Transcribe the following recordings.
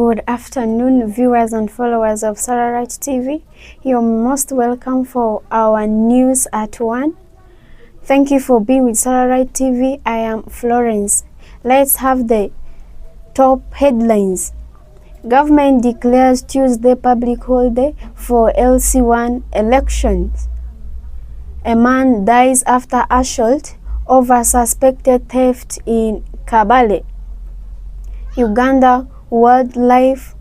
Good afternoon, viewers and followers of Sararights TV. You're most welcome for our news at 1. Thank you for being with Sararights TV. I am Florence. Let's have the top headlines. Government declares Tuesday public holiday for LC1 elections. A man dies after assault over suspected theft in Kabale. Uganda Wildlife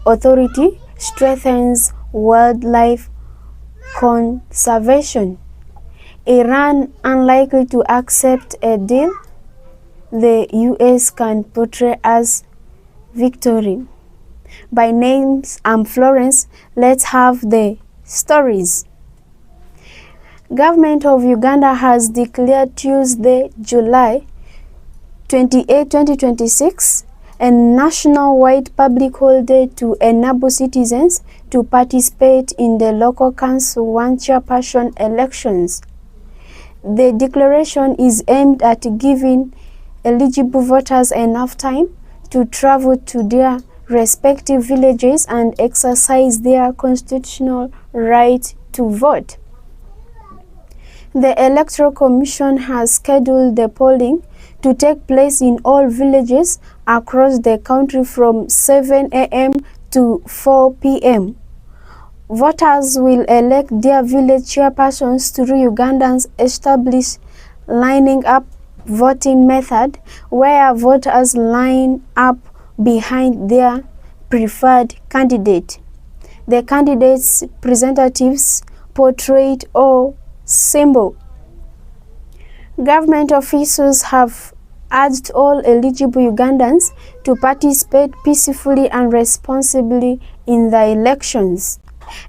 Authority strengthens wildlife conservation. Iran unlikely to accept a deal the US can portray as victory. By names, I'm Florence. Let's have the stories. Government of Uganda has declared Tuesday, July 28, 2026, a national-wide public holiday to enable citizens to participate in the local council one-chairperson elections. The declaration is aimed at giving eligible voters enough time to travel to their respective villages and exercise their constitutional right to vote. The Electoral Commission has scheduled the polling to take place in all villages across the country from 7 a.m. to 4 p.m. Voters will elect their village chairpersons through Uganda's established lining up voting method, where voters line up behind their preferred candidate. The candidate's representatives, portrait or symbol. Government officials have urged all eligible Ugandans to participate peacefully and responsibly in the elections,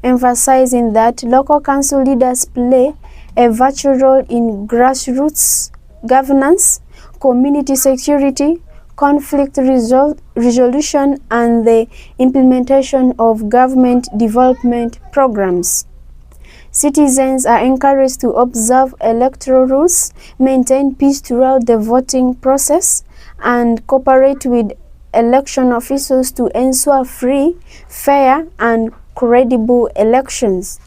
emphasizing that local council leaders play a vital role in grassroots governance, community security, conflict resolution, and the implementation of government development programs. Citizens are encouraged to observe electoral rules, maintain peace throughout the voting process, and cooperate with election officials to ensure free, fair, and credible elections.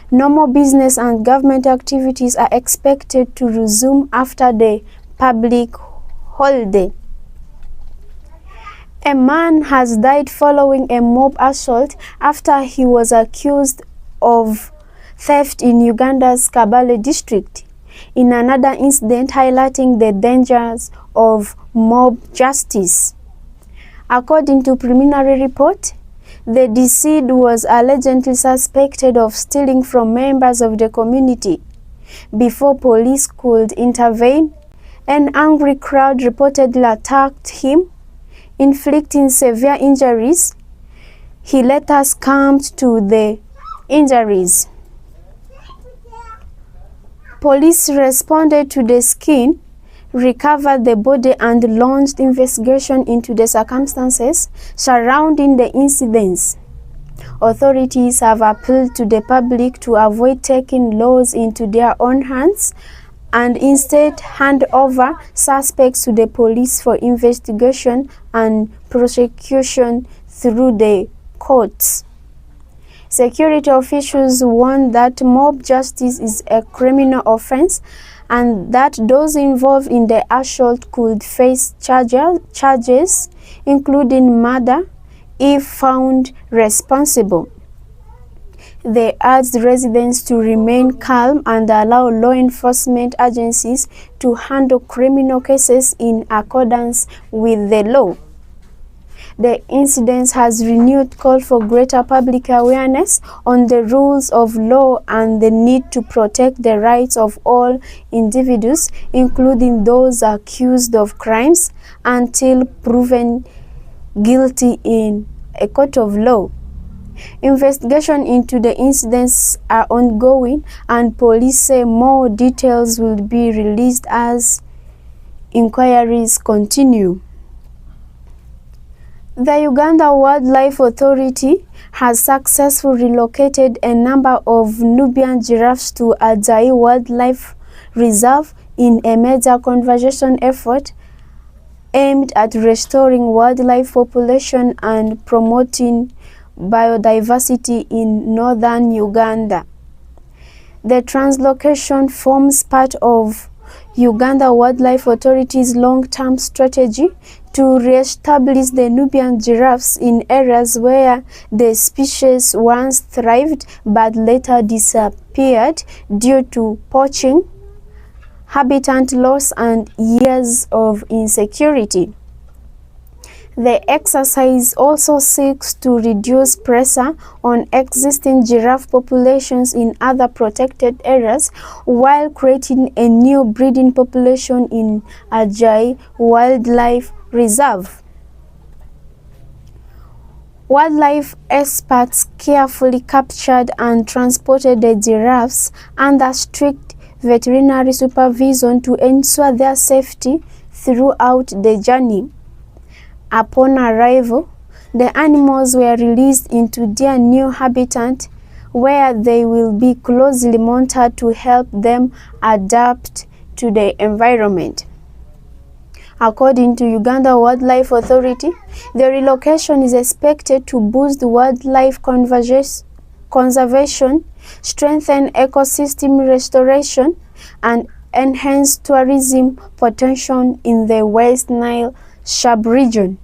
Normal business and government activities are expected to resume after the public holiday. A man has died following a mob assault after he was accused of theft in Uganda's Kabale district, in another incident highlighting the dangers of mob justice. According to preliminary report, the deceased was allegedly suspected of stealing from members of the community. Before police could intervene, an angry crowd reportedly attacked him, inflicting severe injuries. He later succumbed to the injuries. Police responded to the scene, recovered the body, and launched investigation into the circumstances surrounding the incidents. Authorities have appealed to the public to avoid taking laws into their own hands and instead hand over suspects to the police for investigation and prosecution through the courts. Security officials warn that mob justice is a criminal offense and that those involved in the assault could face charges, including murder, if found responsible. They urged residents to remain calm and allow law enforcement agencies to handle criminal cases in accordance with the law. The incident has renewed call for greater public awareness on the rules of law and the need to protect the rights of all individuals, including those accused of crimes, until proven guilty in a court of law. Investigation into the incidents are ongoing, and police say more details will be released as inquiries continue. The Uganda Wildlife Authority has successfully relocated a number of Nubian giraffes to Adjai Wildlife Reserve in a major conservation effort aimed at restoring wildlife population and promoting biodiversity in northern Uganda. The translocation forms part of Uganda Wildlife Authority's long-term strategy to re-establish the Nubian giraffes in areas where the species once thrived but later disappeared due to poaching, habitat loss, and years of insecurity. The exercise also seeks to reduce pressure on existing giraffe populations in other protected areas while creating a new breeding population in Ajai Wildlife Reserve. Wildlife experts carefully captured and transported the giraffes under strict veterinary supervision to ensure their safety throughout the journey. Upon arrival, the animals were released into their new habitat, where they will be closely monitored to help them adapt to the environment. According to Uganda Wildlife Authority, the relocation is expected to boost wildlife conservation, strengthen ecosystem restoration, and enhance tourism potential in the West Nile sub-region.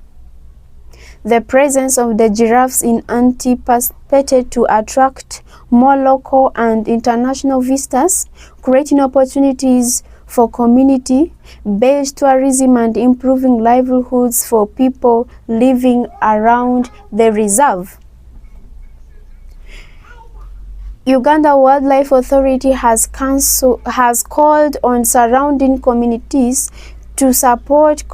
The presence of the giraffes in anticipated to attract more local and international visitors, creating opportunities for community-based tourism and improving livelihoods for people living around the reserve. Uganda Wildlife Authority has called on surrounding communities to support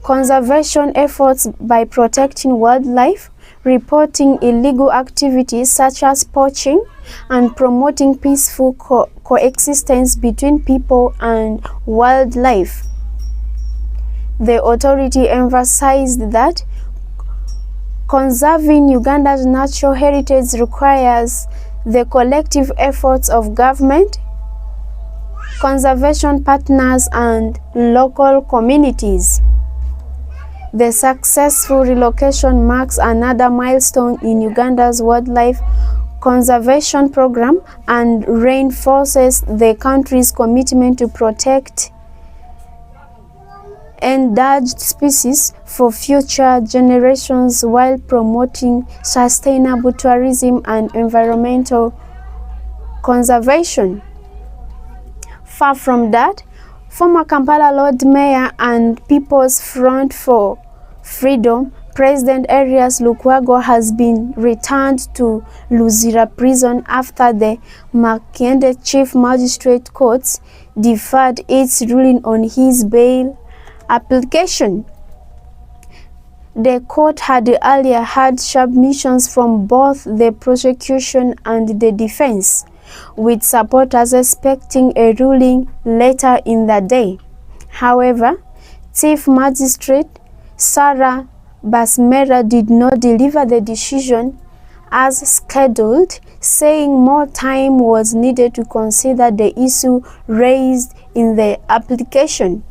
conservation efforts by protecting wildlife, reporting illegal activities such as poaching, and promoting peaceful coexistence between people and wildlife. The authority emphasized that conserving Uganda's natural heritage requires the collective efforts of government, conservation partners, and local communities. The successful relocation marks another milestone in Uganda's wildlife conservation program and reinforces the country's commitment to protect endangered species for future generations while promoting sustainable tourism and environmental conservation. Far from that, former Kampala Lord Mayor and People's Front for Freedom President Erias Lukwago has been returned to Luzira prison after the Makende Chief Magistrate Court deferred its ruling on his bail application. The court had earlier had submissions from both the prosecution and the defense, with supporters expecting a ruling later in the day. However, Chief Magistrate Sarah Basmera did not deliver the decision as scheduled, saying more time was needed to consider the issue raised in the application.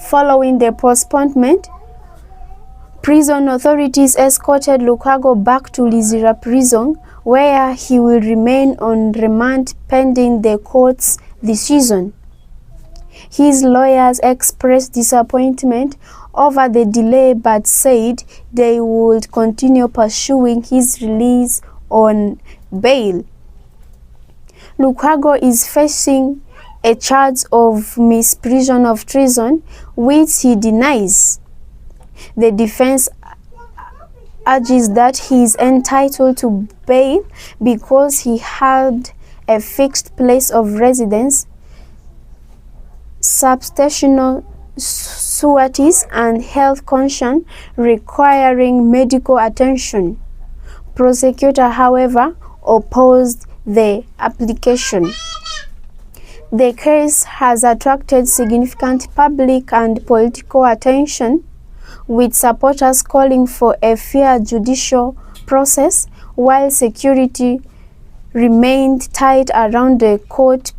Following the postponement, prison authorities escorted Lukwago back to Luzira prison, where he will remain on remand pending the court's decision. His lawyers expressed disappointment over the delay but said they would continue pursuing his release on bail. Lukwago is facing a charge of misprision of treason, which he denies. The defense urges that he is entitled to bail because he had a fixed place of residence, substantial sureties, and health condition requiring medical attention. Prosecutor, however, opposed the application. The case has attracted significant public and political attention, with supporters calling for a fair judicial process while security remained tight around the court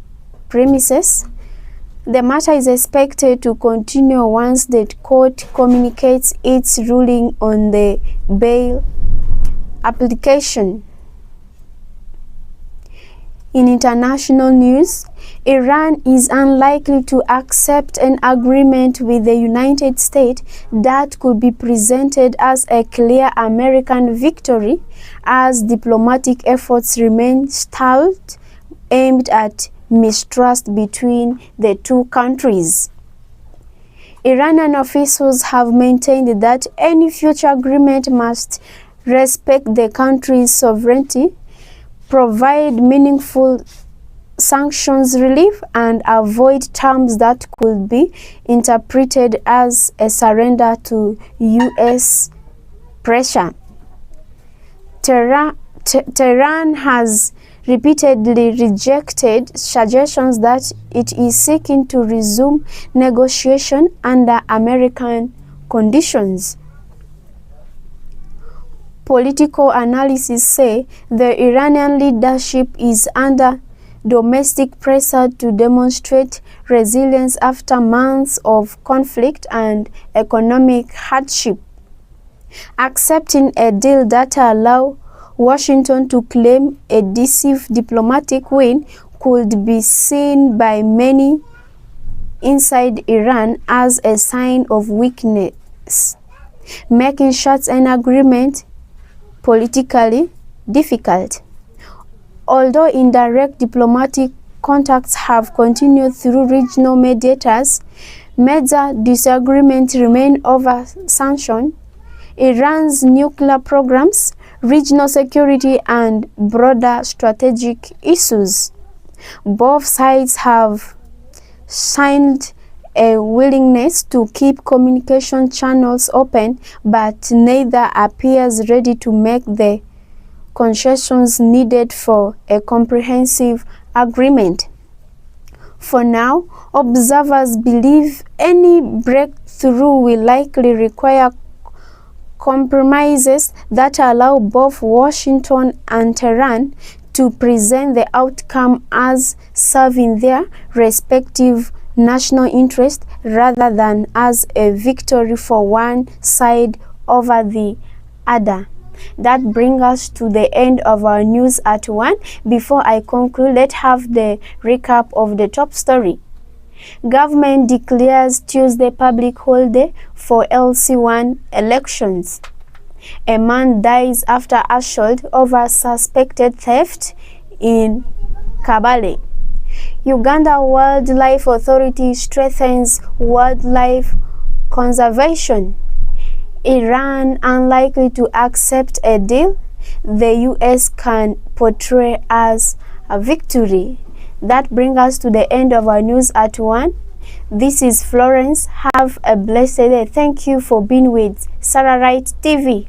premises. The matter is expected to continue once the court communicates its ruling on the bail application. In international news, Iran is unlikely to accept an agreement with the United States that could be presented as a clear American victory, as diplomatic efforts remain stalled, aimed at mistrust between the two countries. Iranian officials have maintained that any future agreement must respect the country's sovereignty, provide meaningful sanctions relief, and avoid terms that could be interpreted as a surrender to U.S. pressure. Tehran has repeatedly rejected suggestions that it is seeking to resume negotiation under American conditions. Political analysts say the Iranian leadership is under domestic pressure to demonstrate resilience after months of conflict and economic hardship. Accepting a deal that allows Washington to claim a decisive diplomatic win could be seen by many inside Iran as a sign of weakness, making such an agreement politically difficult. Although indirect diplomatic contacts have continued through regional mediators, major disagreements remain over sanctions, Iran's nuclear programs, regional security, and broader strategic issues. Both sides have signaled a willingness to keep communication channels open, but neither appears ready to make the concessions needed for a comprehensive agreement. For now, observers believe any breakthrough will likely require compromises that allow both Washington and Tehran to present the outcome as serving their respective national interest rather than as a victory for one side over the other. That brings us to the end of our news at 1. Before I conclude, let's have the recap of the top story. Government declares Tuesday public holiday for LC1 elections. A man dies after assault over suspected theft in Kabale. Uganda Wildlife Authority strengthens wildlife conservation. Iran unlikely to accept a deal the U.S. can portray as a victory. That brings us to the end of our news at 1. This is Florence. Have a blessed day. Thank you for being with Sararights TV.